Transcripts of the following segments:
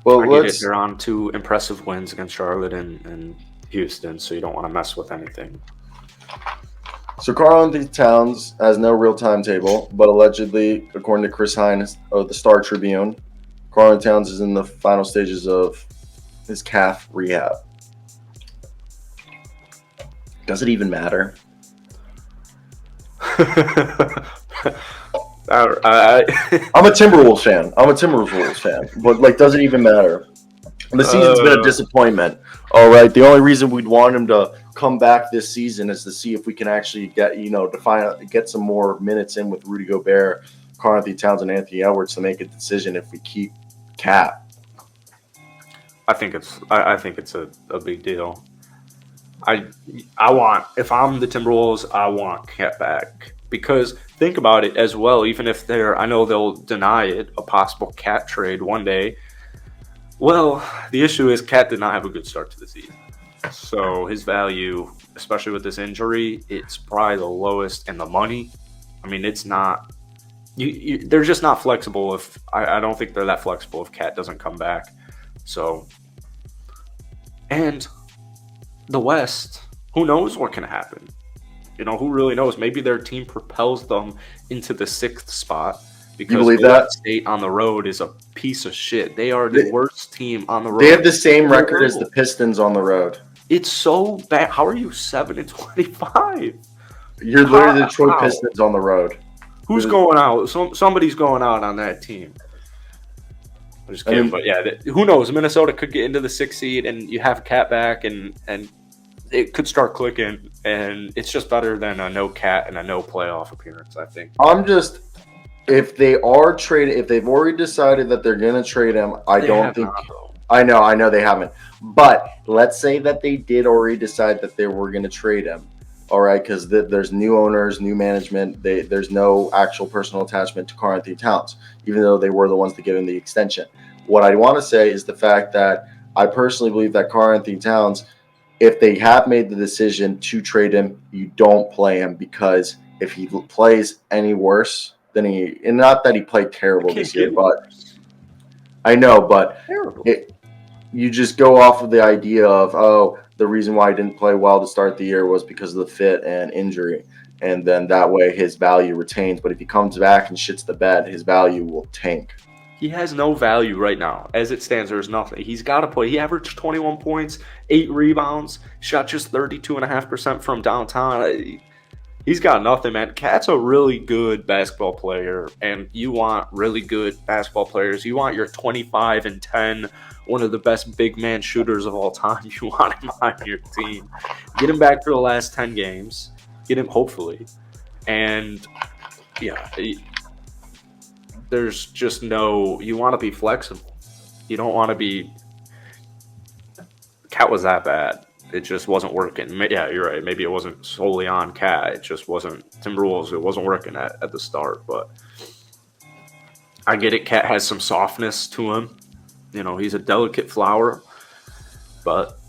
Well, I get it. let's. They're on two impressive wins against Charlotte and Houston, so you don't want to mess with anything. So Karl-Anthony Towns has no real timetable, but allegedly, according to Chris Hines of the Star Tribune, Karl-Anthony Towns is in the final stages of his calf rehab. Does it even matter? I'm a Timberwolves fan, but like, does it even matter? The season's been a disappointment. All right, the only reason we'd want him to come back this season is to see if we can actually get some more minutes in with Rudy Gobert, Karl-Anthony Towns, and Anthony Edwards to make a decision if we keep Cat. I think it's a big deal. I want, if I'm the Timberwolves, I want Cat back because think about it as well. Even if I know they'll deny it, a possible Cat trade one day. Well, the issue is Cat did not have a good start to the season, so his value, especially with this injury, it's probably the lowest in the money. I mean, it's not. They're just not flexible. If I don't think they're that flexible if Cat doesn't come back. So, and the West, who knows what can happen? Who really knows? Maybe their team propels them into the 6th spot because You believe Golden that? State on the road is a piece of shit. They are the worst team on the road. They have the same record as the Pistons on the road. It's so bad. How are you 7-25? You're literally the Detroit Pistons on the road. Who's going out? Somebody's going out on that team. I'm just kidding, but yeah, who knows? Minnesota could get into the 6th seed, and you have Cat back, and it could start clicking, and it's just better than a no Cat and a no playoff appearance, I think. If they are traded, if they've already decided that they're going to trade him, I know they haven't. But let's say that they did already decide that they were going to trade him. All right, because there's new owners, new management. There's no actual personal attachment to Karl-Anthony Towns, even though they were the ones to give him the extension. What I want to say is the fact that I personally believe that Karl-Anthony Towns, if they have made the decision to trade him, you don't play him, because if he plays any worse than and not that he played terrible this year, but I know, but you just go off of the idea of, the reason why he didn't play well to start the year was because of the fit and injury. And then that way his value retains. But if he comes back and shits the bed, his value will tank. He has no value right now. As it stands, there's nothing. He's got to play. He averaged 21 points, 8 rebounds, shot just 32.5% from downtown. He's got nothing, man. Cat's a really good basketball player, and you want really good basketball players. You want your 25 and 10, one of the best big man shooters of all time. You want him on your team. Get him back for the last 10 games. Get him, hopefully. And, yeah, there's just no – you want to be flexible. You don't want to be – Cat was that bad. It just wasn't working. Yeah, you're right. Maybe it wasn't solely on Cat. It just wasn't – Timberwolves, it wasn't working at the start. But I get it. Cat has some softness to him. He's a delicate flower, but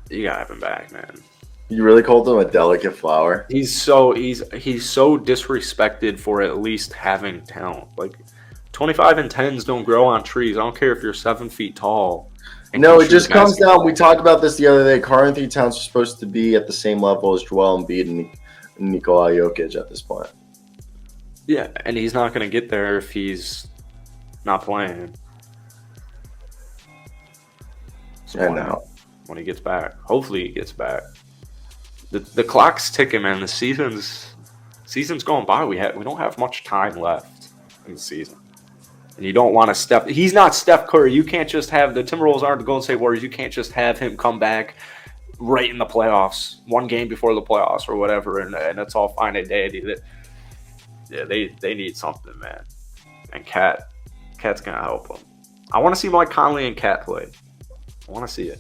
you gotta have him back, man. You really called him a delicate flower? He's so disrespected for at least having talent. Like 25 and 10s don't grow on trees. I don't care if you're 7 feet tall. No, it just comes down. We talked about this the other day. Karl-Anthony Towns was supposed to be at the same level as Joel Embiid and Nikola Jokic at this point. Yeah, and he's not going to get there if he's not playing. I know. When he gets back. Hopefully he gets back. The clock's ticking, man. The season's going by. We don't have much time left in the season. And you don't want to he's not Steph Curry. You can't just have the Timberwolves aren't the Golden State Warriors. You can't just have him come back right in the playoffs, one game before the playoffs or whatever, and it's all fine and dandy. They need something, man. And Cat's gonna help them. I want to see Mike Conley and Cat play. I want to see it.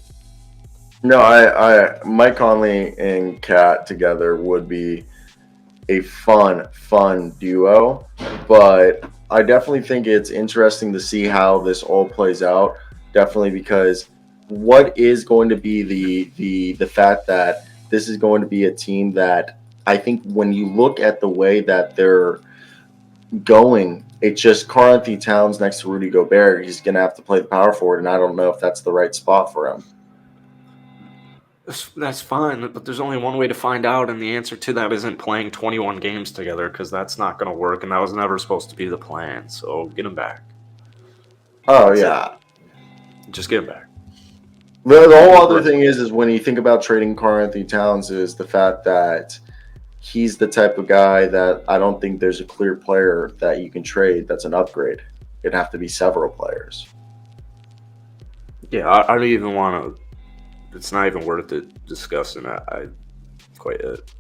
No, I Mike Conley and Cat together would be a fun duo, but I definitely think it's interesting to see how this all plays out. Definitely, because what is going to be the fact that this is going to be a team that I think when you look at the way that going. It's just Karl-Anthony Towns next to Rudy Gobert. He's going to have to play the power forward, and I don't know if that's the right spot for him. That's fine, but there's only one way to find out, and the answer to that isn't playing 21 games together, because that's not going to work, and that was never supposed to be the plan. So get him back. Oh, that's yeah. Just get him back. The whole other thing is when you think about trading Karl-Anthony Towns is the fact that he's the type of guy that I don't think there's a clear player that you can trade that's an upgrade. It'd have to be several players. Yeah, I don't even want to. It's not even worth it discussing. I quite it.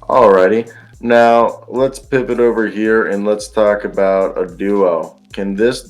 Alrighty. Now let's pivot over here and let's talk about a duo. Can this